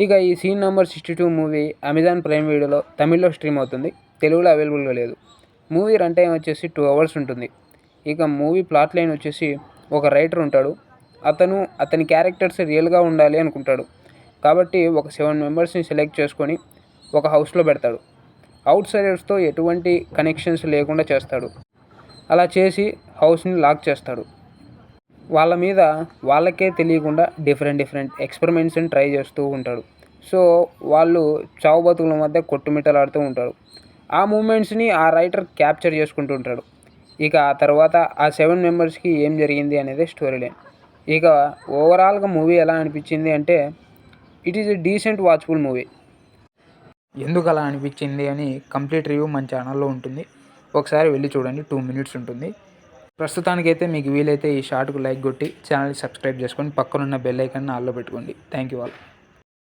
ఇక ఈ scene number 62 movie Amazon Prime వీడియోలో తమిళ్లో స్ట్రీమ్ అవుతుంది. తెలుగులో అవైలబుల్గా లేదు. మూవీ రన్ టైం వచ్చేసి 2 అవర్స్ ఉంటుంది. ఇక మూవీ ప్లాట్ లైన్ వచ్చేసి ఒక రైటర్ ఉంటాడు. అతని క్యారెక్టర్స్ రియల్గా ఉండాలి అనుకుంటాడు. కాబట్టి ఒక 7 మెంబర్స్ని సెలెక్ట్ చేసుకొని ఒక హౌస్లో పెడతాడు. అవుట్ సైడర్స్తో ఎటువంటి కనెక్షన్స్ లేకుండా చేస్తాడు. అలా చేసి హౌస్ని లాక్ చేస్తాడు. వాళ్ళ మీద వాళ్ళకే తెలియకుండా డిఫరెంట్ ఎక్స్పెరిమెంట్స్ని ట్రై చేస్తూ ఉంటాడు. సో వాళ్ళు చావు బతుకుల మధ్య కొట్టుమిట్టలాడుతూ ఉంటారు. ఆ మూమెంట్స్ని ఆ రైటర్ క్యాప్చర్ చేసుకుంటూ ఉంటాడు. ఇక ఆ తర్వాత ఆ 7 మెంబర్స్కి ఏం జరిగింది అనేది స్టోరీ లైన్. ఇక ఓవరాల్గా మూవీ ఎలా అనిపించింది అంటే it is a decent watchful movie. ఎందుకు అలా అనిపించింది అని కంప్లీట్ రివ్యూ మన ఛానల్లో ఉంటుంది. ఒకసారి వెళ్ళి చూడండి. 2 minutes ఉంటుంది. ప్రస్తుతానికైతే మీకు వీలైతే ఈ షార్ట్కు లైక్ కొట్టి ఛానల్ని సబ్స్క్రైబ్ చేసుకొని పక్కనున్న బెల్ ఐకాన్ని ఆల్లో పెట్టుకోండి. Thank you all.